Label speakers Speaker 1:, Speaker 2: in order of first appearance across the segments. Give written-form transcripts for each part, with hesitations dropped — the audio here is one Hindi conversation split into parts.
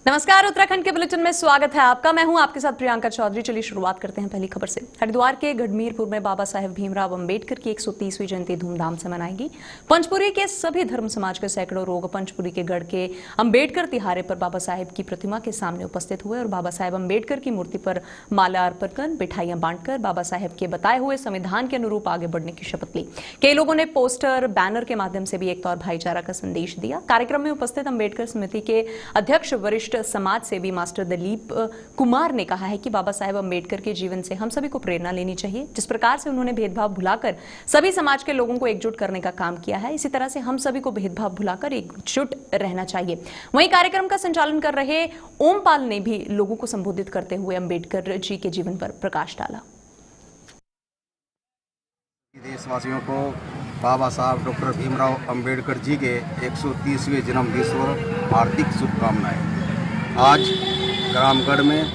Speaker 1: नमस्कार, उत्तराखंड के बुलेटिन में स्वागत है आपका। मैं हूं आपके साथ प्रियंका चौधरी। चलिए शुरुआत करते हैं पहली खबर से। हरिद्वार के गढ़मीरपुर में बाबा साहेब भीमराव अंबेडकर की 130वीं जयंती धूमधाम से मनाएगी। पंचपुरी के सभी धर्म समाज के सैकड़ों लोग पंचपुरी के गढ़ के अंबेडकर तिहारे पर बाबा साहेब की प्रतिमा के सामने उपस्थित हुए और बाबा साहेब अंबेडकर की मूर्ति पर माला अर्पण कर मिठाइयां बांटकर बाबा साहेब के बताए हुए संविधान के अनुरूप आगे बढ़ने की शपथ ली। कई लोगों ने पोस्टर बैनर के माध्यम से भी एकता और भाईचारा का संदेश दिया। कार्यक्रम में उपस्थित अंबेडकर समिति के अध्यक्ष वरिष्ठ समाज सेवी मास्टर दिलीप कुमार ने कहा है कि बाबा साहेब अंबेडकर के जीवन से हम सभी को प्रेरणा लेनी चाहिए। जिस प्रकार से उन्होंने भेदभाव भुलाकर सभी समाज के लोगों को एकजुट करने का काम किया है, इसी तरह से हम सभी को भेदभाव भुलाकर एकजुट रहना चाहिए। वहीं कार्यक्रम का संचालन कर रहे ओमपाल ने भी लोगों को संबोधित करते हुए अंबेडकर जी के जीवन पर प्रकाश डाला।
Speaker 2: देशवासियों को बाबा साहब डॉक्टर भीमराव अंबेडकर जी के 130वें जन्मदिन पर हार्दिक शुभकामनाएं। आज ग्रामगढ़ में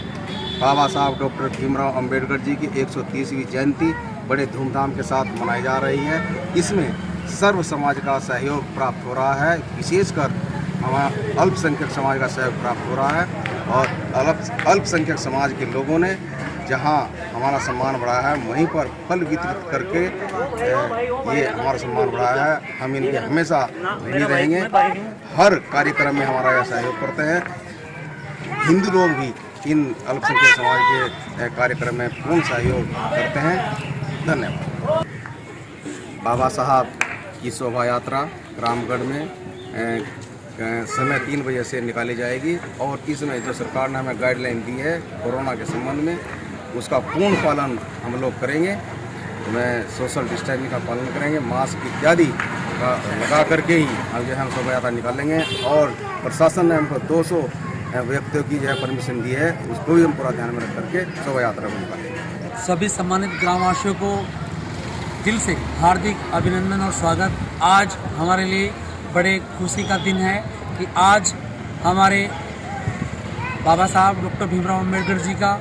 Speaker 2: बाबा साहब डॉक्टर भीमराव अंबेडकर जी की 130वीं जयंती बड़े धूमधाम के साथ मनाई जा रही है। इसमें सर्व समाज का सहयोग प्राप्त हो रहा है, विशेषकर हमारा अल्पसंख्यक समाज का सहयोग प्राप्त हो रहा है और अल्पसंख्यक समाज के लोगों ने जहां हमारा सम्मान बढ़ाया है, वहीं पर फल वितरित करके ये हमारा सम्मान बढ़ाया है। हम इनके हमेशा ऋणी रहेंगे। हर कार्यक्रम में हमारा यह सहयोग करते हैं। हिंदू लोग भी इन अल्पसंख्यक समाज के कार्यक्रम में पूर्ण सहयोग करते हैं। धन्यवाद। बाबा साहब की शोभा यात्रा रामगढ़ में समय 3 बजे से निकाली जाएगी और इसमें जो सरकार ने हमें गाइडलाइन दी है कोरोना के संबंध में, उसका पूर्ण पालन हम लोग करेंगे। मैं सोशल डिस्टेंसिंग का पालन करेंगे, मास्क इत्यादि का लगा करके ही हम शोभा यात्रा निकालेंगे और प्रशासन ने हमको 200 व्यक्तियों की जो है परमिशन दी है, उसको भी हम पूरा ध्यान में रख करके शोभा यात्रा को निकालेंगे।
Speaker 3: सभी सम्मानित ग्रामवासियों को दिल से हार्दिक अभिनंदन और स्वागत। आज हमारे लिए बड़े खुशी का दिन है कि आज हमारे बाबा साहब डॉक्टर भीमराव अंबेडकर जी का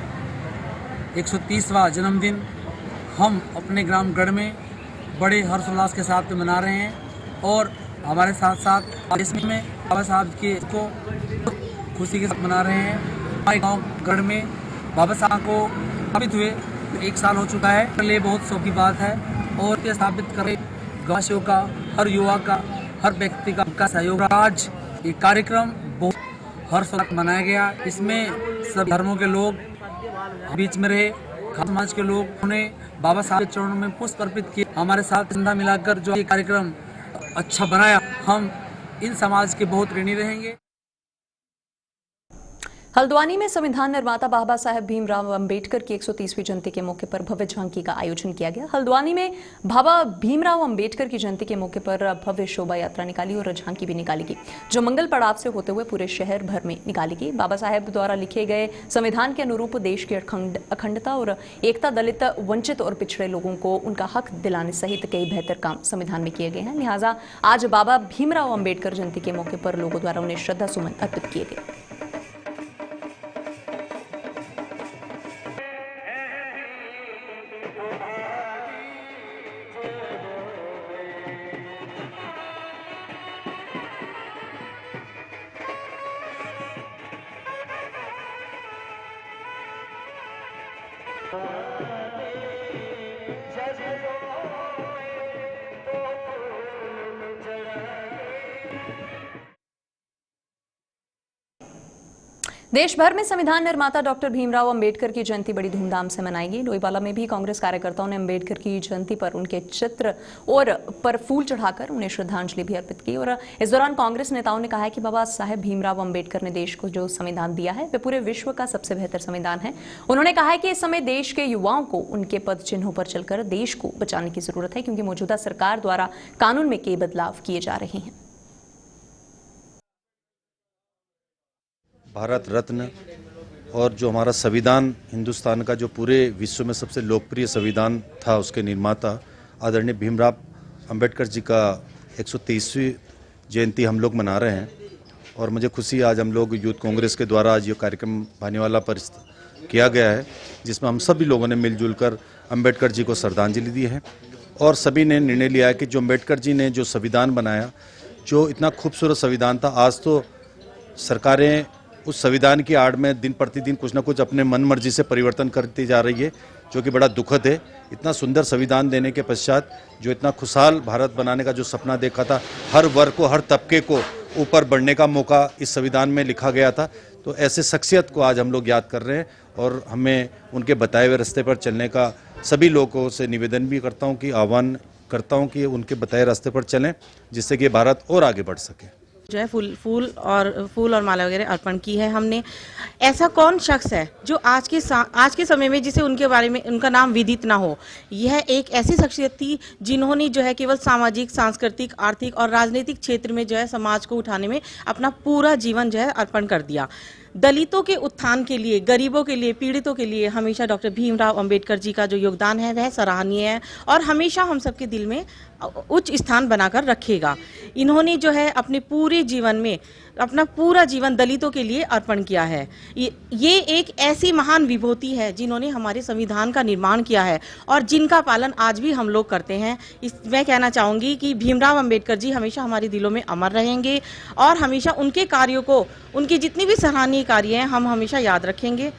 Speaker 3: 130वां जन्मदिन हम अपने ग्राम गढ़ में बड़े हर्षोल्लास के साथ मना रहे हैं और हमारे साथ साथ देश में बाबा साहब के को खुशी के साथ मना रहे हैं। हमारे गांव गढ़ में बाबा साहब को स्थापित हुए 1 साल हो चुका है। मेरे लिए बहुत शौक की बात है और ये स्थापित करे गांववासियों का, हर युवा का, हर व्यक्ति का सहयोग। आज ये कार्यक्रम बहुत हर्षोल्लास मनाया गया। इसमें सब धर्मों के लोग बीच में रहे, खास समाज के लोग उन्हें बाबा साहब के चरणों में पुष्प अर्पित किए। हमारे साथ कंधा मिलाकर जो ये कार्यक्रम अच्छा बनाया, हम इन समाज के बहुत ऋणी रहेंगे।
Speaker 1: हल्द्वानी में संविधान निर्माता बाबा साहेब भीमराव अंबेडकर की 130वीं जयंती के मौके पर भव्य झांकी का आयोजन किया गया। हल्द्वानी में बाबा भीमराव अंबेडकर की जयंती के मौके पर भव्य शोभा यात्रा निकाली और झांकी भी निकाली गई, जो मंगल पड़ाव से होते हुए पूरे शहर भर में निकाली गई। बाबा साहेब द्वारा लिखे गए संविधान के अनुरूप देश की अखंडता और एकता, दलित, वंचित और पिछड़े लोगों को उनका हक दिलाने सहित कई बेहतर काम संविधान में किए गए हैं। लिहाजा आज बाबा भीमराव अंबेडकर जयंती के मौके पर लोगों द्वारा उन्हें श्रद्धा सुमन अर्पित किए गए। देश भर में संविधान निर्माता डॉक्टर भीमराव अंबेडकर की जयंती बड़ी धूमधाम से मनाएगी। लोईवाला में भी कांग्रेस कार्यकर्ताओं ने अंबेडकर की जयंती पर उनके चित्र और पर फूल चढ़ाकर उन्हें श्रद्धांजलि भी अर्पित की और इस दौरान कांग्रेस नेताओं ने कहा है कि बाबा साहेब भीमराव अंबेडकर ने देश को जो संविधान दिया है वह पूरे विश्व का सबसे बेहतर संविधान है। उन्होंने कहा है कि इस समय देश के युवाओं को उनके पद चिन्हों पर चलकर देश को बचाने की जरूरत है, क्योंकि मौजूदा सरकार द्वारा कानून में कई बदलाव किए जा रहे हैं।
Speaker 4: भारत रत्न और जो हमारा संविधान हिंदुस्तान का जो पूरे विश्व में सबसे लोकप्रिय संविधान था, उसके निर्माता आदरणीय भीमराव अंबेडकर जी का 130वीं जयंती हम लोग मना रहे हैं और मुझे खुशी आज हम लोग यूथ कांग्रेस के द्वारा आज ये कार्यक्रम भानीवाला पर किया गया है, जिसमें हम सभी लोगों ने मिलजुल कर अंबेडकर जी को श्रद्धांजलि दी है और सभी ने निर्णय लिया है कि जो अंबेडकर जी ने जो संविधान बनाया, जो इतना खूबसूरत संविधान था, आज तो सरकारें उस संविधान की आड़ में दिन प्रतिदिन कुछ ना कुछ अपने मन मर्जी से परिवर्तन करती जा रही है, जो कि बड़ा दुखद है। इतना सुंदर संविधान देने के पश्चात जो इतना खुशहाल भारत बनाने का जो सपना देखा था, हर वर्ग को, हर तबके को ऊपर बढ़ने का मौका इस संविधान में लिखा गया था। तो ऐसे शख्सियत को आज हम लोग याद कर रहे हैं और हमें उनके बताए हुए रास्ते पर चलने का सभी लोगों से निवेदन भी करता हूं कि आह्वान करता हूं कि उनके बताए रास्ते पर चलें, जिससे कि भारत और आगे बढ़ सके।
Speaker 5: जो है फूल और माला वगैरह अर्पण की है हमने। ऐसा कौन शख्स है जो आज के समय में जिसे उनके बारे में उनका नाम विदित ना हो। यह एक ऐसी शख्सियत थी जिन्होंने जो है केवल सामाजिक, सांस्कृतिक, आर्थिक और राजनीतिक क्षेत्र में जो है समाज को उठाने में अपना पूरा जीवन जो है अर्पण कर दिया। दलितों के उत्थान के लिए, गरीबों के लिए, पीड़ितों के लिए हमेशा डॉक्टर भीमराव अंबेडकर जी का जो योगदान है वह सराहनीय है और हमेशा हम सबके दिल में उच्च स्थान बनाकर रखेगा। इन्होंने जो है अपने पूरे जीवन में अपना पूरा जीवन दलितों के लिए अर्पण किया है। ये एक ऐसी महान विभूति है जिन्होंने हमारे संविधान का निर्माण किया है और जिनका पालन आज भी हम लोग करते हैं। मैं कहना चाहूँगी कि भीमराव अंबेडकर जी हमेशा हमारे दिलों में अमर रहेंगे और हमेशा उनके कार्यों को, उनकी जितनी भी सराहनीय कार्य हैं, हम हमेशा याद रखेंगे।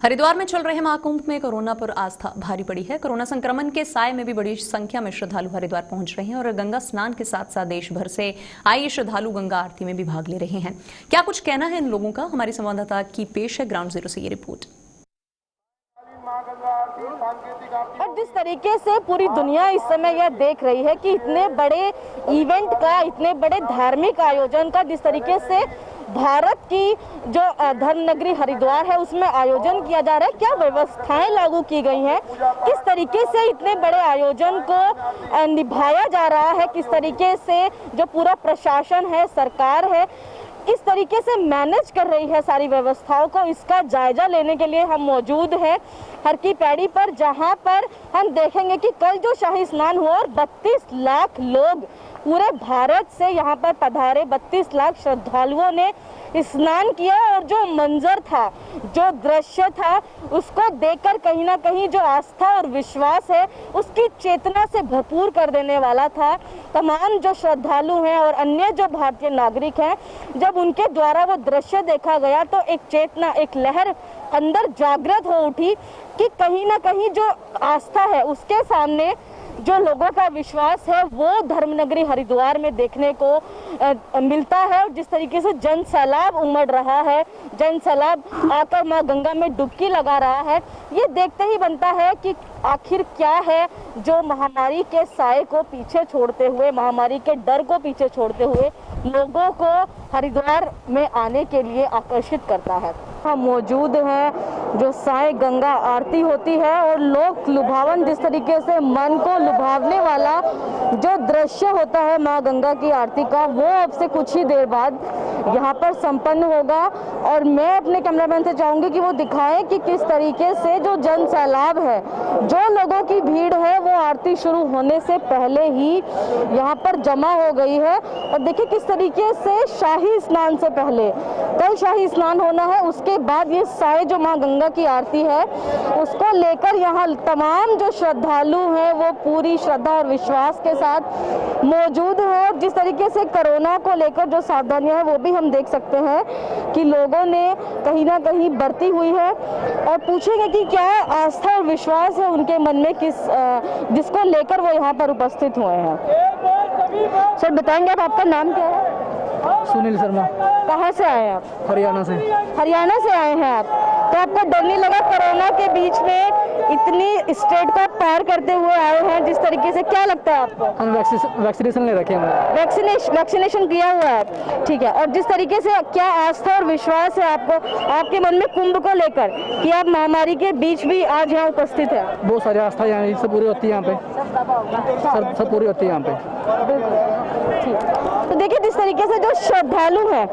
Speaker 1: हरिद्वार में चल रहे महाकुंभ में कोरोना पर आस्था भारी पड़ी है। कोरोना संक्रमण के साए में भी बड़ी संख्या में श्रद्धालु हरिद्वार पहुंच रहे हैं और गंगा स्नान के साथ साथ देश भर से आए श्रद्धालु गंगा आरती में भी भाग ले रहे हैं। क्या कुछ कहना है इन लोगों का, हमारी संवाददाता की पेश है ग्राउंड जीरो से ये रिपोर्ट।
Speaker 6: और जिस तरीके से पूरी दुनिया इस समय यह देख रही है कि इतने बड़े इवेंट का, इतने बड़े धार्मिक आयोजन का जिस तरीके से भारत की जो धर्म नगरी हरिद्वार है उसमें आयोजन किया जा रहा है, क्या व्यवस्थाएं लागू की गई हैं, किस तरीके से इतने बड़े आयोजन को निभाया जा रहा है, किस तरीके से जो पूरा प्रशासन है, सरकार है, किस तरीके से मैनेज कर रही है सारी व्यवस्थाओं को, इसका जायजा लेने के लिए हम मौजूद हैं हर की पैड़ी पर, जहां पर हम देखेंगे कि कल जो शाही स्नान हुआ और 32 लाख लोग पूरे भारत से यहाँ पर पधारे, 32 लाख श्रद्धालुओं ने स्नान किया और जो मंजर था, जो दृश्य था, उसको देखकर कहीं ना कहीं जो आस्था और विश्वास है उसकी चेतना से भरपूर कर देने वाला था। तमाम जो श्रद्धालु हैं और अन्य जो भारतीय नागरिक हैं, जब उनके द्वारा वो दृश्य देखा गया तो एक चेतना, एक लहर अंदर जागृत हो उठी कि कहीं ना कहीं जो आस्था है उसके सामने जो लोगों का विश्वास है वो धर्मनगरी हरिद्वार में देखने को मिलता है। और जिस तरीके से जन सैलाब उमड़ रहा है, जन सैलाब आकर मां गंगा में डुबकी लगा रहा है, ये देखते ही बनता है कि आखिर क्या है जो महामारी के साए को पीछे छोड़ते हुए, महामारी के डर को पीछे छोड़ते हुए लोगों को हरिद्वार में आने के लिए आकर्षित करता है। हम मौजूद हैं जो साए गंगा आरती होती है और लोक लुभावन, जिस तरीके से मन को लुभावने वाला जो दृश्य होता है मां गंगा की आरती का, वो अब से कुछ ही देर बाद यहाँ पर संपन्न होगा। और मैं अपने कैमरामैन से चाहूंगी कि वो दिखाएं कि किस तरीके से जो जन सैलाब है, जो लोगों की भीड़ है, वो आरती शुरू होने से पहले ही यहाँ पर जमा हो गई है। और देखिए किस तरीके से शाही स्नान से पहले, कल शाही स्नान होना है, उसके बाद ये साए जो मां गंगा की आरती है उसको लेकर यहाँ तमाम जो श्रद्धालु हैं वो पूरी श्रद्धा और विश्वास के साथ मौजूद है। जिस तरीके से कोरोना को लेकर जो सावधानियां हैं वो भी हम देख सकते हैं कि लोगों ने कहीं ना कहीं बरती हुई है। और पूछेंगे कि क्या आस्था और विश्वास है उनके मन में, जिसको लेकर वो यहाँ पर उपस्थित हुए हैं। सर बताएंगे आप, आपका नाम क्या है?
Speaker 7: सुनील शर्मा।
Speaker 6: कहाँ से आए हैं आप?
Speaker 7: हरियाणा से।
Speaker 6: हरियाणा से आए हैं आप, तो आपको डर नहीं लगा कोरोना के बीच में इतनी स्टेट को पार करते हुए आए हैं जिस तरीके से, क्या लगता है आपको?
Speaker 7: हम वैक्सीनेशन ले रखे हैं।
Speaker 6: वैक्सीनेशन किया हुआ है, ठीक है। और जिस तरीके से क्या आस्था और विश्वास है आपको, आपके मन में कुंभ को लेकर कि आप महामारी के बीच भी आज यहाँ उपस्थित है?
Speaker 7: बहुत सारी आस्था यहाँ सब पूरी होती है, यहाँ पे सब पूरी होती है यहाँ पे।
Speaker 6: तो देखिए जिस तरीके से जो श्रद्धालु हैं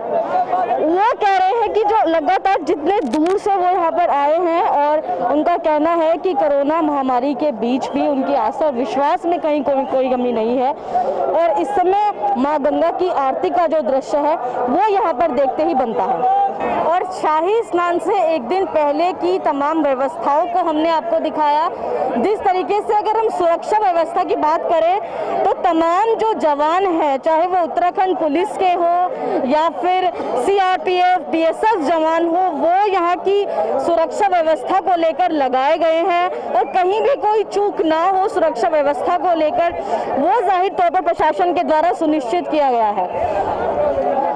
Speaker 6: वो कह रहे हैं कि जो लगातार जितने दूर से वो यहाँ पर आए हैं और उनका कहना है कि कोरोना महामारी के बीच भी उनकी आस्था और विश्वास में कहीं कोई कमी नहीं है। और इस समय मां गंगा की आरती का जो दृश्य है वो यहाँ पर देखते ही बनता है। और शाही स्नान से एक दिन पहले की तमाम व्यवस्थाओं को हमने आपको दिखाया। जिस तरीके से अगर हम सुरक्षा व्यवस्था की बात करें तो तमाम जो जवान हैं, चाहे वो उत्तराखंड पुलिस के हो या फिर सीआरपीएफ बीएसएफ जवान हो, वो यहाँ की सुरक्षा व्यवस्था को लेकर लगाए गए हैं और कहीं भी कोई चूक ना हो सुरक्षा व्यवस्था को लेकर, वो जाहिर तौर पर प्रशासन के द्वारा सुनिश्चित किया गया है।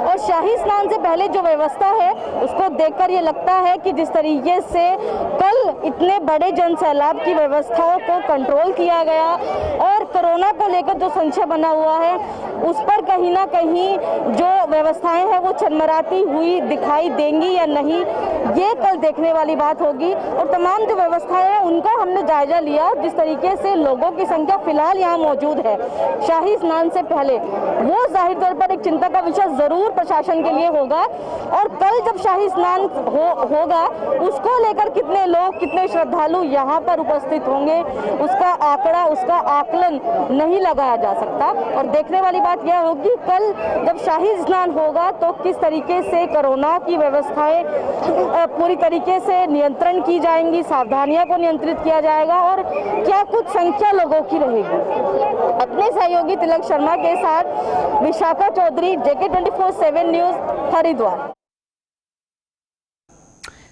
Speaker 6: और शाही स्नान से पहले जो व्यवस्था है उसको देखकर ये लगता है कि जिस तरीके से कल इतने बड़े जन सैलाब की व्यवस्थाओं को कंट्रोल किया गया और कोरोना को लेकर जो संशय बना हुआ है उस पर कहीं ना कहीं जो व्यवस्थाएं हैं वो चरमराती हुई दिखाई देंगी या नहीं, ये कल देखने वाली बात होगी। और तमाम जो व्यवस्थाएं हैं उनका हमने जायजा लिया। जिस तरीके से लोगों की संख्या फिलहाल यहाँ मौजूद है शाही स्नान से पहले, वो जाहिर तौर पर एक चिंता का विषय जरूर प्रशासन के लिए होगा। और कल जब शाही स्नान होगा उसको लेकर कितने लोग, कितने श्रद्धालु यहाँ पर उपस्थित होंगे, उसका आंकड़ा, उसका आकलन नहीं लगाया जा सकता। और देखने वाली बात यह होगी कल जब शाही स्नान होगा तो किस तरीके से कोरोना की व्यवस्थाएं पूरी तरीके से नियंत्रण की जाएंगी, सावधानियों को नियंत्रित किया जाएगा और क्या कुछ संख्या लोगों की रहेगी। अपने सहयोगी तिलक शर्मा के साथ Vishakha Chaudhary, JK 24/7 news, Haridwar.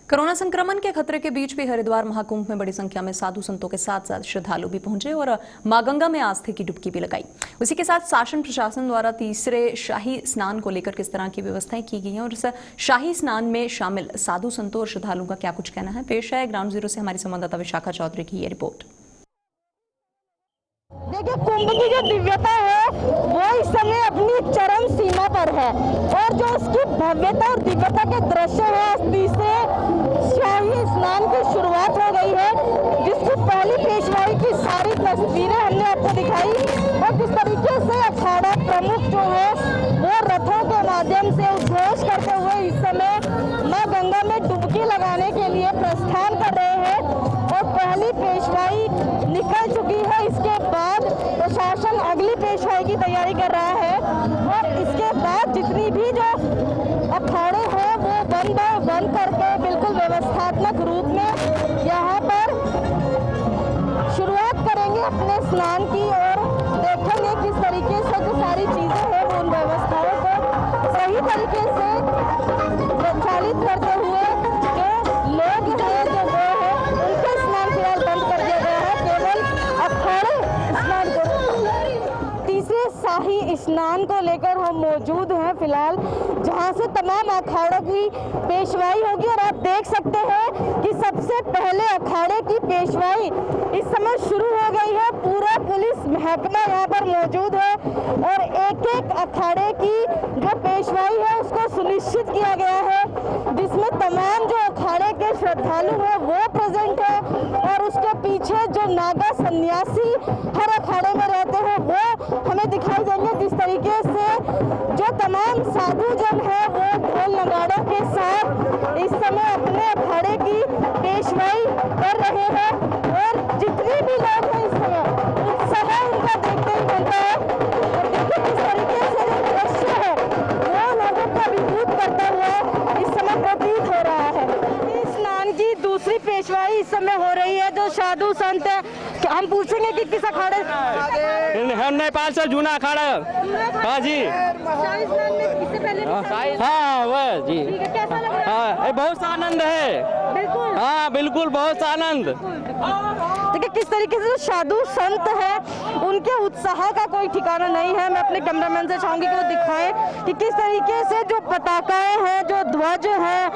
Speaker 1: Corona संक्रमण के खतरे के बीच भी हरिद्वार महाकुंभ में बड़ी संख्या में साधु संतों के साथ साथ श्रद्धालु भी पहुंचे और मां गंगा में आस्था की डुबकी भी लगाई। उसी के साथ शासन प्रशासन द्वारा तीसरे शाही स्नान को लेकर किस तरह की व्यवस्थाएं की गई हैं और इस शाही स्नान में शामिल साधु संतों और श्रद्धालुओं का क्या कुछ कहना है, पेश है ग्राउंड जीरो से हमारी संवाददाता विशाखा चौधरी की ये रिपोर्ट।
Speaker 6: देखिए, कुंभ की जो दिव्यता है वो इस समय अपनी चरम सीमा पर है और जो उसकी भव्यता और दिव्यता के दृश्य है, तीसरे शाही स्नान की शुरुआत हो गई है, जिसकी पहली पेशवाई की सारी तस्वीरें हमने आपको दिखाई। और जिस तरीके से अखाड़ा प्रमुख जो है वो रथों के माध्यम से उद्घोष करते हुए इस समय मां गंगा में डुबकी लगाने के लिए प्रस्थान कर रहे हैं और पहली पेशवाई निकल चुकी है। इसके बाद प्रशासन अगली पेशवाई की तैयारी कर रहा है और इसके बाद जितनी भी जो अखाड़े हैं वो बंद करके बिल्कुल व्यवस्थात्मक रूप में यहाँ पर शुरुआत करेंगे अपने स्नान की और देखेंगे किस तरीके से जो सारी चीजें हैं वो उन व्यवस्थाओं को सही तरीके से संचालित करते हुए जो लोग हैं जो वो है उनके स्नान फिलहाल बंद कर दिया गया है, केवल अखाड़े स्नान को। तीसरे शाही स्नान को लेकर हम मौजूद हैं फिलहाल, जहां से तमाम अखाड़ों की पेशवाई होगी और आप देख सकते हैं कि सबसे पहले अखाड़े की पेशवाई इस समय शुरू हो गई है। पूरा पुलिस महकमा यहाँ पर मौजूद है और एक एक अखाड़े की जो पेशवाई है उसको सुनिश्चित किया गया है, जिसमें तमाम जो अखाड़े के श्रद्धालु हैं वो प्रेजेंट है और उसके पीछे जो नागा सन्यासी हर अखाड़े में रहते हैं वो हमें दिखाई देंगे। जिस तरीके से जो तमाम साधु जन है वो ढोल नगाड़ों के साथ इस समय अपने अखाड़े की पेशवाई कर रहे हैं और जितने भी लोग हैं इस समय उत्साह उनका देखते ही बनता है। और देखिए किस तरीके से जो दृश्य है वो लोगों को अभिभूत करता हुआ इस समय प्रतीत हो रहा है। स्नान की दूसरी पेशवाई इस समय हो रही है। जो साधु संत है, हम पूछेंगे कि किस अखाड़े,
Speaker 8: हम नेपाल से जूना अखाड़ा। हाँ जी, हाँ वह जी,
Speaker 6: कैसा लग रहा है?
Speaker 8: हाँ बहुत आनंद है।
Speaker 6: बिल्कुल,
Speaker 8: हाँ बिल्कुल बहुत आनंद।
Speaker 6: देखिए किस तरीके से जो साधु संत है उनके उत्साह का कोई ठिकाना नहीं है। मैं अपने कैमरामैन से चाहूंगी कि वो दिखाएं कि किस तरीके से जो पताकाएं हैं, जो ध्वज है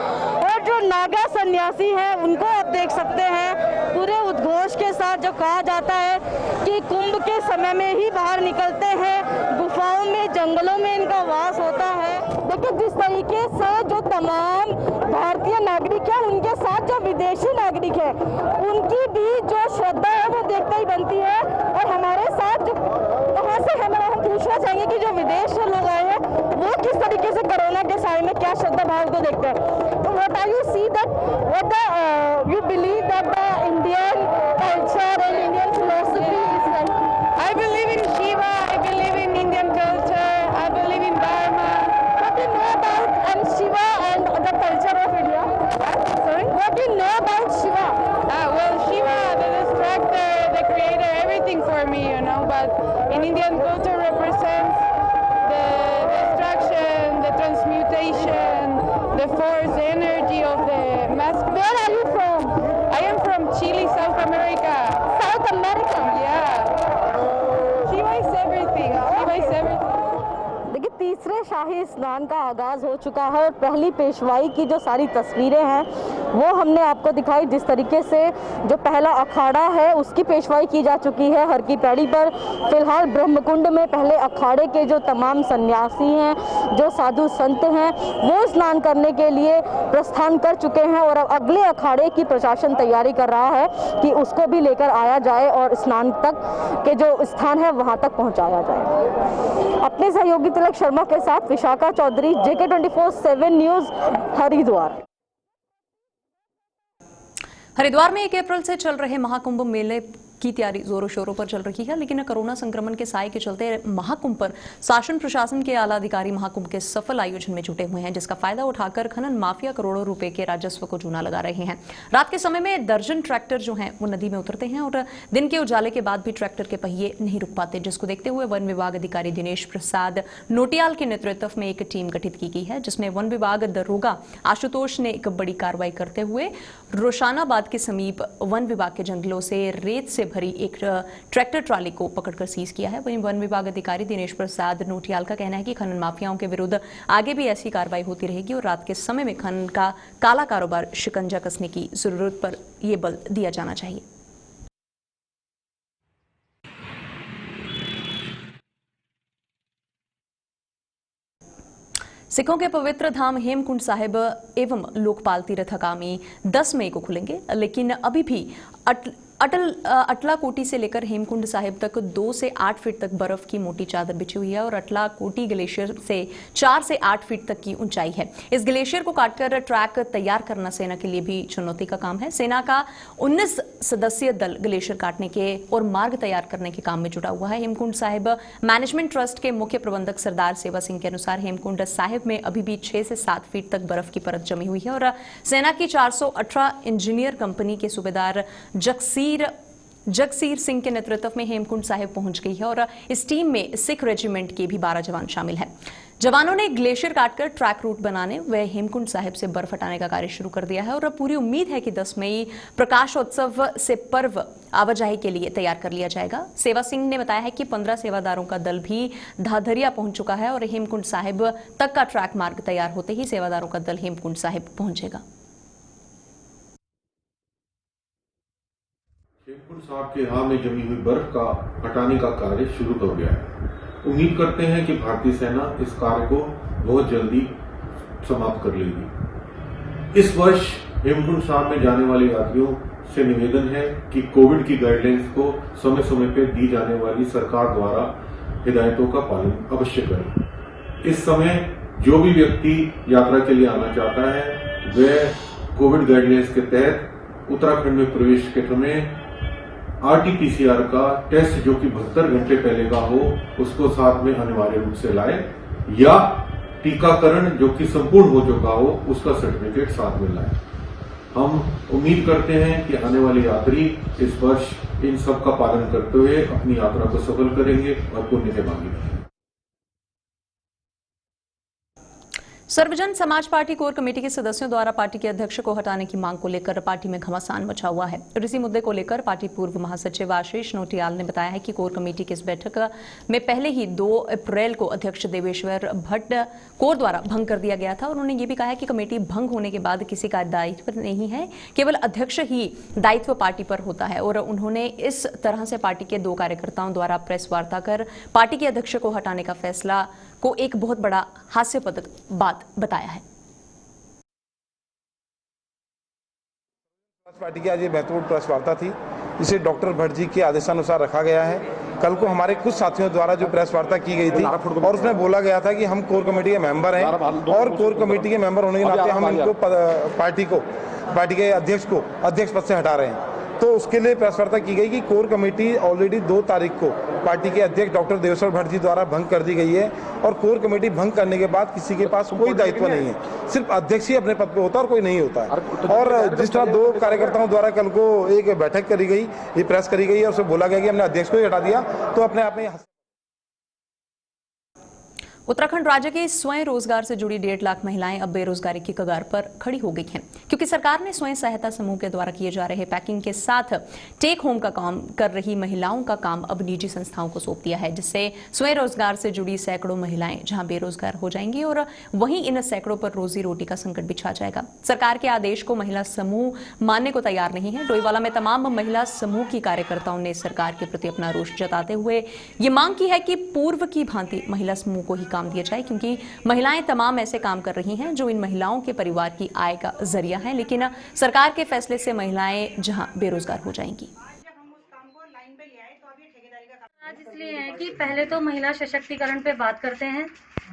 Speaker 6: और जो नागा सन्यासी हैं उनको आप देख सकते हैं पूरे उद्घोष के साथ। जो कहा जाता है कि कुंभ के समय में ही बाहर निकलते हैं, गुफाओं में, जंगलों में इनका वास होता है। देखिए जिस तरीके से जो तमाम भारतीय नागरिक है उनके साथ जो विदेशी नागरिक है उनकी भी जो श्रद्धा है वो देखते ही बनती है। और हमारे साथ जो कहाँ से है, हम पूछना चाहेंगे कि जो विदेश से लोग आए हैं वो किस तरीके से कोरोना के समय में क्या श्रद्धा भाव को देखते हैं। तो what are you see that what the you believe that the Indian culture and Indian philosophy is like?
Speaker 9: I believe in Shiva, I believe in Indian culture, I believe in Dharma.
Speaker 6: What do you know about Shiva and the culture दूसरे शाही स्नान का आगाज हो चुका है और पहली पेशवाई की जो सारी तस्वीरें हैं वो हमने आपको दिखाई। जिस तरीके से जो पहला अखाड़ा है उसकी पेशवाई की जा चुकी है हर की पैड़ी पर। फिलहाल ब्रह्मकुंड में पहले अखाड़े के जो तमाम सन्यासी हैं, जो साधु संत हैं, वो स्नान करने के लिए प्रस्थान कर चुके हैं और अब अगले अखाड़े की प्रशासन तैयारी कर रहा है कि उसको भी लेकर आया जाए और स्नान तक के जो स्थान है वहां तक पहुंचाया जाए। अपने सहयोगी तिलक शर्मा के साथ विशाखा चौधरी, JK24/7 न्यूज, हरिद्वार।
Speaker 1: हरिद्वार में 1 अप्रैल से चल रहे महाकुंभ मेले की तैयारी जोरों शोरों पर चल रही है, लेकिन कोरोना संक्रमण के साए के चलते महाकुंभ पर शासन प्रशासन के आला अधिकारी महाकुंभ के सफल आयोजन में जुटे हुए हैं, जिसका फायदा उठाकर खनन माफिया करोड़ों रुपए के राजस्व को जूना लगा रहे हैं। रात के समय में दर्जन ट्रैक्टर जो हैं वो नदी में उतरते हैं और दिन के उजाले के बाद भी ट्रैक्टर के पहिए नहीं रुक पाते, जिसको देखते हुए वन विभाग अधिकारी दिनेश प्रसाद नोटियाल के नेतृत्व में एक टीम गठित की गई है, जिसमें वन विभाग दरोगा आशुतोष ने एक बड़ी कार्रवाई करते हुए रोशानाबाद के समीप वन विभाग के जंगलों से रेत से भरी एक ट्रैक्टर ट्रॉली को पकड़कर सीज किया है। वहीं वन विभाग अधिकारी दिनेश प्रसाद नोटियाल का कहना है कि खनन माफियाओं के विरुद्ध आगे भी ऐसी कार्रवाई होती रहेगी और रात के समय में खनन का काला कारोबार शिकंजा कसने की जरूरत पर यह बल दिया जाना चाहिए। सिखों के पवित्र धाम हेमकुंड साहिब एवं लोकपाल तीर्थ आगामी 10 मई को खुलेंगे, लेकिन अभी भी अटला कोटी से लेकर हेमकुंड साहिब तक 2 से 8 फीट तक बर्फ की मोटी चादर बिछी हुई है और अटला कोटी ग्लेशियर से 4 से 8 फीट तक की ऊंचाई है। इस ग्लेशियर को काटकर ट्रैक तैयार करना सेना के लिए भी चुनौती का काम है। सेना का 19 सदस्यीय दल ग्लेशियर काटने के और मार्ग तैयार करने के काम में जुटा हुआ है। हेमकुंड साहिब मैनेजमेंट ट्रस्ट के मुख्य प्रबंधक सरदार सेवा सिंह के अनुसार हेमकुंड साहिब में अभी भी 6 से 7 फीट तक बर्फ की परत जमी हुई है और सेना की 418 इंजीनियर कंपनी के सूबेदार जगसीर सिंह के नेतृत्व में हेमकुंड साहिब पहुंच गई है और इस टीम में सिख रेजिमेंट के भी 12 जवान शामिल हैं। जवानों ने ग्लेशियर काटकर ट्रैक रूट बनाने व हेमकुंड साहिब से बर्फ हटाने का कार्य शुरू कर दिया है और अब पूरी उम्मीद है कि 10 मई प्रकाशोत्सव से पर्व आवाजाही के लिए तैयार कर लिया जाएगा। सेवा सिंह ने बताया है कि 15 सेवादारों का दल भी धाधरिया पहुंच चुका है और हेमकुंड साहिब तक का ट्रैक मार्ग तैयार होते ही सेवादारों का दल हेमकुंड साहिब पहुंचेगा।
Speaker 10: हेमकुंड साहिब के राह में जमी हुई बर्फ का हटाने का कार्य शुरू हो गया है। उम्मीद करते हैं कि भारतीय सेना इस कार्य को बहुत जल्दी समाप्त कर लेगी। इस वर्ष हेमकुंड साहिब में जाने वाले यात्रियों से निवेदन है कि कोविड की गाइडलाइंस को समय समय पर दी जाने वाली सरकार द्वारा हिदायतों का पालन अवश्य करें। इस समय जो भी व्यक्ति यात्रा के लिए आना चाहता है वह कोविड गाइडलाइंस के तहत उत्तराखंड में प्रवेश के समय RT-PCR का टेस्ट जो कि 72 घंटे पहले का हो उसको साथ में अनिवार्य रूप से लाए या टीकाकरण जो कि संपूर्ण हो चुका हो उसका सर्टिफिकेट साथ में लाए। हम उम्मीद करते हैं कि आने वाले यात्री इस वर्ष इन सब का पालन करते हुए अपनी यात्रा को सफल करेंगे और पुण्य के भागी रहेंगे।
Speaker 1: सर्वजन समाज पार्टी कोर कमेटी के सदस्यों द्वारा पार्टी के अध्यक्ष को हटाने की मांग को लेकर पार्टी में घमासान मचा हुआ है। इसी मुद्दे को लेकर पार्टी पूर्व महासचिव आशीष नोटियाल ने बताया है कि कोर कमेटी की इस बैठक में पहले ही 2 अप्रैल को अध्यक्ष देवेश्वर भट्ट कोर द्वारा भंग कर दिया गया था और उन्होंने ये भी कहा है कि कमेटी भंग होने के बाद किसी का दायित्व नहीं है, केवल अध्यक्ष ही दायित्व पार्टी पर होता है और उन्होंने इस तरह से पार्टी के 2 कार्यकर्ताओं द्वारा प्रेस वार्ता कर पार्टी के अध्यक्ष को हटाने का फैसला को एक बहुत बड़ा हास्यास्पद बात बताया है।
Speaker 11: पार्टी की आज ये महत्वपूर्ण प्रेस वार्ता थी जिसे डॉक्टर भट्ट जी के आदेशानुसार रखा गया है। कल को हमारे कुछ साथियों द्वारा जो प्रेस वार्ता की गई थी और उसमें बोला गया था कि हम कोर कमेटी के मेंबर हैं और कोर कमेटी के मेंबर होने के नाते हम इनको पार्टी के अध्यक्ष पद से हटा रहे हैं। तो उसके लिए प्रेस वार्ता की गई कि कोर कमेटी ऑलरेडी 2 तारीख को पार्टी के अध्यक्ष डॉक्टर देवेश्वर भट्ट जी द्वारा भंग कर दी गई है और कोर कमेटी भंग करने के बाद किसी के पास कोई दायित्व नहीं है, सिर्फ अध्यक्ष ही अपने पद पे होता है और कोई नहीं होता है। और जिस तरह 2 कार्यकर्ताओं द्वारा कल को एक बैठक करी गई, ये प्रेस करी गई है, उसमें बोला गया कि हमने अध्यक्ष को ही हटा दिया, तो अपने आप में
Speaker 1: उत्तराखंड राज्य के स्वयं रोजगार से जुड़ी 1.5 लाख महिलाएं अब बेरोजगारी की कगार पर खड़ी हो गई हैं, क्योंकि सरकार ने स्वयं सहायता समूह के द्वारा किए जा रहे पैकिंग के साथ टेक होम का काम कर रही महिलाओं का काम अब निजी संस्थाओं को सौंप दिया है, जिससे स्वयं रोजगार से जुड़ी सैकड़ों महिलाएं जहां बेरोजगार हो जाएंगी और वहीं इन सैकड़ों पर रोजी रोटी का संकट भी छा जाएगा। सरकार के आदेश को महिला समूह मानने को तैयार नहीं है। डोईवाला में तमाम महिला समूह की कार्यकर्ताओं ने सरकार के प्रति अपना रोष जताते हुए ये मांग की है कि पूर्व की भांति महिला समूह को ही काम दिया जाए, क्योंकि महिलाएं तमाम ऐसे काम कर रही हैं जो इन महिलाओं के परिवार की आय का जरिया है, लेकिन सरकार के फैसले से महिलाएं जहां बेरोजगार हो जाएंगी।
Speaker 12: आज इसलिए है कि पहले तो महिला सशक्तिकरण पे बात करते हैं,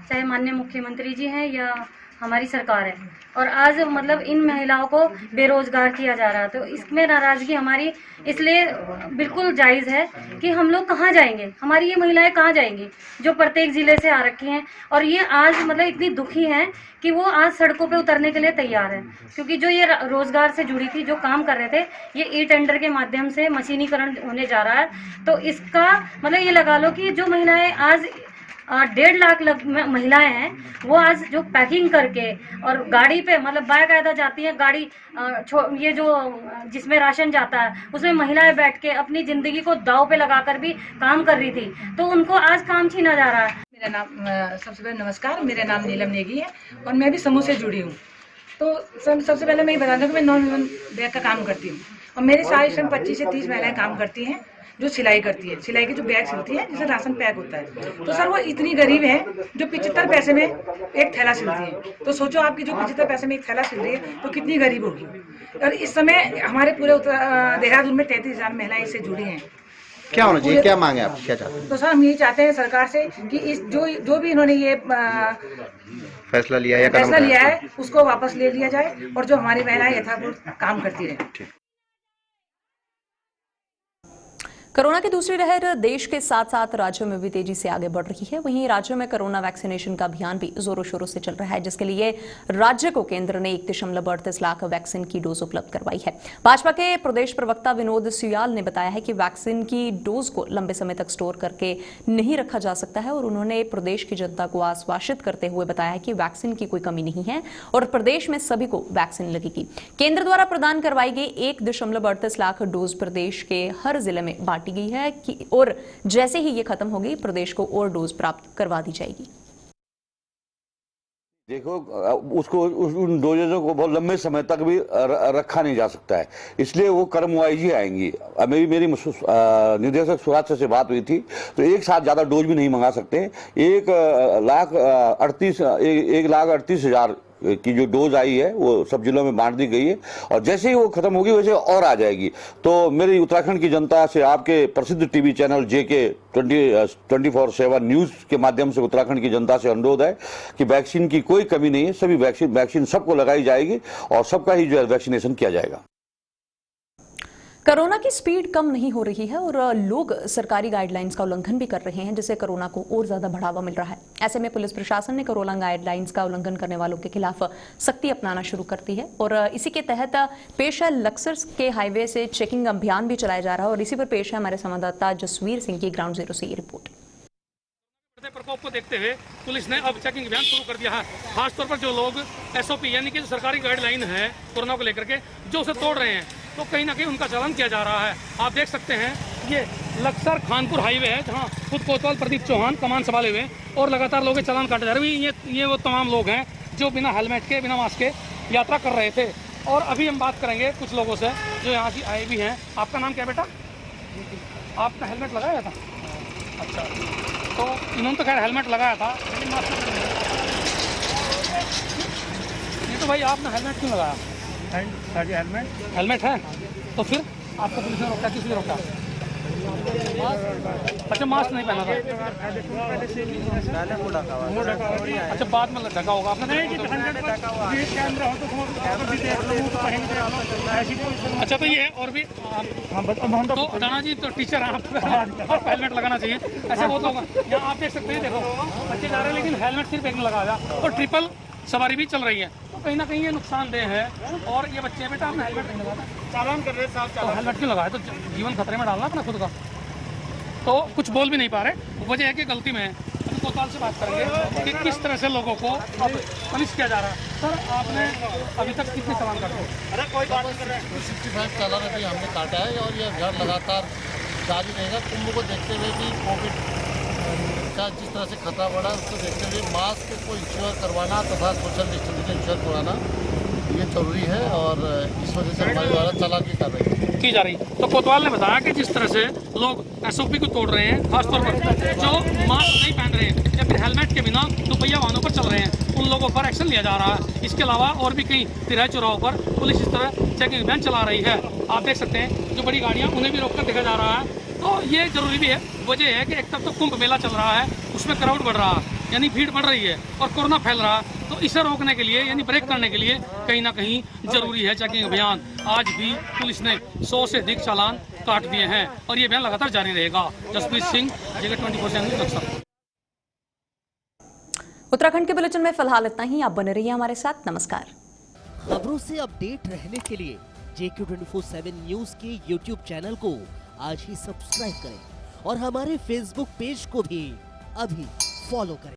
Speaker 12: चाहे माननीय मुख्यमंत्री जी हैं या हमारी सरकार है, और आज मतलब इन महिलाओं को बेरोजगार किया जा रहा है, तो इसमें नाराजगी हमारी इसलिए बिल्कुल जायज़ है कि हम लोग कहाँ जाएंगे, हमारी ये महिलाएं कहाँ जाएंगी जो प्रत्येक ज़िले से आ रखी हैं, और ये आज मतलब इतनी दुखी हैं कि वो आज सड़कों पे उतरने के लिए तैयार है, क्योंकि जो ये रोजगार से जुड़ी थी, जो काम कर रहे थे, ये ई टेंडर के माध्यम से मशीनीकरण होने जा रहा है। तो इसका मतलब ये लगा लो कि जो महिलाएं आज 1.5 लाख महिलाएं हैं, वो आज जो पैकिंग करके और गाड़ी पे मतलब बाकायदा जाती है, गाड़ी ये जो जिसमें राशन जाता है उसमें महिलाएं बैठ के अपनी जिंदगी को दांव पे लगाकर भी काम कर रही थी, तो उनको आज काम छीना जा रहा है।
Speaker 9: मेरा नाम सबसे पहले नमस्कार, मेरा नाम नीलम नेगी है और मैं भी समूह से जुड़ी हूँ। तो सबसे पहले मैं ये बता दूँ कि मैं नॉन वुमेन बैग का काम करती हूँ और मेरे सारे इसमें 25 से 30 महिलाएं काम करती हैं जो सिलाई करती है, सिलाई के जो बैग सिलती है जिससे राशन पैक होता है। तो सर वो इतनी गरीब है जो 75 पैसे में एक थैला सिलती है, तो सोचो आपकी जो 75 पैसे में एक थैला सिल रही है तो कितनी गरीब होगी। और इस समय हमारे पूरे देहरादून में 33,000 महिलाएं इससे जुड़ी हैं।
Speaker 2: क्या होना चाहिए, क्या मांगे आप, क्या चाहते हैं?
Speaker 9: तो सर हम यही चाहते हैं सरकार से कि इस जो भी इन्होंने ये
Speaker 2: फैसला लिया
Speaker 9: है उसको वापस ले लिया जाए और जो हमारी महिलाएं यथापूर्व काम करती रहे।
Speaker 1: कोरोना की दूसरी लहर देश के साथ साथ राज्यों में भी तेजी से आगे बढ़ रही है। वहीं राज्यों में कोरोना वैक्सीनेशन का अभियान भी जोरों शोरों से चल रहा है, जिसके लिए राज्य को केंद्र ने 1.38 लाख वैक्सीन की डोज उपलब्ध करवाई है। भाजपा के प्रदेश प्रवक्ता विनोद सुयाल ने बताया है कि वैक्सीन की डोज को लंबे समय तक स्टोर करके नहीं रखा जा सकता है और उन्होंने प्रदेश की जनता को आश्वासित करते हुए बताया है कि वैक्सीन की कोई कमी नहीं है और प्रदेश में सभी को वैक्सीन लगेगी। केंद्र द्वारा प्रदान करवाई गई 1.38 लाख डोज प्रदेश के हर जिले में गई है कि और जैसे ही ये खत्म होगी प्रदेश को और डोज प्राप्त करवा दी जाएगी।
Speaker 13: देखो उसको उन डोजेजों को बहुत लंबे समय तक भी रखा नहीं जा सकता है, इसलिए वो क्रम वाइज ही आएंगी। मेरी निदेशक सुराज से बात हुई थी तो एक साथ ज्यादा डोज भी नहीं मंगा सकते। 1,38,000 की जो डोज आई है वो सब जिलों में बांट दी गई है और जैसे ही वो खत्म होगी वैसे और आ जाएगी। तो मेरी उत्तराखंड की जनता से आपके प्रसिद्ध टीवी चैनल JK 24/7 न्यूज के माध्यम से उत्तराखंड की जनता से अनुरोध है कि वैक्सीन की कोई कमी नहीं है, सभी वैक्सीन सबको लगाई जाएगी और सबका ही जो है वैक्सीनेशन किया जाएगा।
Speaker 1: कोरोना की स्पीड कम नहीं हो रही है और लोग सरकारी गाइडलाइंस का उल्लंघन भी कर रहे हैं, जिससे कोरोना को और ज्यादा बढ़ावा मिल रहा है। ऐसे में पुलिस प्रशासन ने कोरोना गाइडलाइंस का उल्लंघन करने वालों के खिलाफ सख्ती अपनाना शुरू कर दी है और इसी के तहत पेश है लक्सर के हाईवे से चेकिंग अभियान भी चलाया जा रहा है और इसी पर पेश है हमारे संवाददाता जसवीर सिंह की ग्राउंड जीरो से ये रिपोर्ट।
Speaker 8: प्रकोप को देखते हुए पुलिस ने अब चेकिंग अभियान शुरू कर दिया है। खासतौर पर जो लोग SOP यानी कि जो सरकारी गाइडलाइन है कोरोना को लेकर के जो उसे तोड़ रहे हैं तो कहीं ना कहीं उनका चालान किया जा रहा है। आप देख सकते हैं ये लक्सर खानपुर हाईवे है जहां खुद कोतवाल प्रदीप चौहान कमान संभाले हुए और लगातार लोग चालान काटे जा रहे हैं। ये वो तमाम लोग हैं जो बिना हेलमेट के बिना मास्क के यात्रा कर रहे थे और अभी हम बात करेंगे कुछ लोगों से जो यहाँ की आए भी हैं। आपका नाम क्या बेटा? आपका हेलमेट लगाया था? अच्छा, तो इन्होंने तो खैर हेलमेट लगाया था लेकिन मास्क ये तो भाई आपने हेलमेट क्यों लगाया? हेलमेट है तो फिर आपको पुलिस ने रोका? किस लिए रोका? अच्छा, मास्क नहीं पहना था। अच्छा, बाद में ढका होगा आपने। अच्छा, तो ये है और भी तो राणा जी तो टीचर हैं, आपको हेलमेट लगाना चाहिए। ऐसे बहुत लोग यहाँ आप देख सकते हैं, देखो बच्चे जा रहे हैं लेकिन हेलमेट सिर्फ एक ने लगाया और ट्रिपल सवारी भी चल रही है, तो कहीं ना कहीं ये नुकसानदेह है। और ये बच्चे बेटा आपने हेलमेट नहीं लगाया, चालान कर रहे साहब, तो हेलमेट क्यों लगाया? तो जीवन खतरे में डालना अपना खुद का। तो कुछ बोल भी नहीं पा रहे, वजह है कि गलती में है। कोतवाल से बात करेंगे कि किस तरह से लोगों को अब पनिश किया जा रहा है। सर, आपने अभी तक कितने चालान काटे? अरे कोई बात नहीं कर रहे हैं।
Speaker 14: 65 चालान अभी हमने काटा है और ये अभियान लगातार जारी रहेगा। कुंभ को देखते हुए भी कोविड का जिस तरह से खतरा बढ़ा उसको देखते हुए मास्क को इंश्योर करवाना तथा सोशल डिस्टेंसिंग इंश्योर करवाना ये जरूरी है और इस वजह से हमारे द्वारा चालान की कार्रवाई
Speaker 8: की जा रही। तो कोतवाल ने बताया कि जिस तरह से लोग SOP को तोड़ रहे हैं, खासतौर पर जो मास्क नहीं पहन रहे हैं या फिर हेलमेट के बिना दुपहिया वाहनों पर चल रहे हैं, उन लोगों पर एक्शन लिया जा रहा है। इसके अलावा और भी कई तिराहे चौराहों पर पुलिस इस तरह चेकिंग अभियान चला रही है। आप देख सकते हैं जो बड़ी गाड़ियाँ उन्हें भी रोककर देखा जा रहा है। तो ये जरूरी भी है। वजह है कि एक तरफ तो कुंभ मेला चल रहा है, उसमें क्राउड बढ़ रहा है, यानी भीड़ बढ़ रही है और कोरोना फैल रहा है। तो इसे रोकने के लिए यानी ब्रेक करने के लिए कहीं ना कहीं जरूरी है चेकिंग अभियान। आज भी पुलिस ने 100 से अधिक चालान काट दिए हैं और ये अभियान लगातार जारी रहेगा। जसप्रीत सिंह, जगह 24/7 बक्सर।
Speaker 1: उत्तराखंड के बुलेटिन में फिलहाल इतना ही। आप बने रहिए हमारे साथ। नमस्कार।
Speaker 15: खबरों से अपडेट रहने के लिए JQ24/7 न्यूज के YouTube चैनल को आज ही सब्सक्राइब करें और हमारे Facebook पेज को भी अभी फॉलो करें।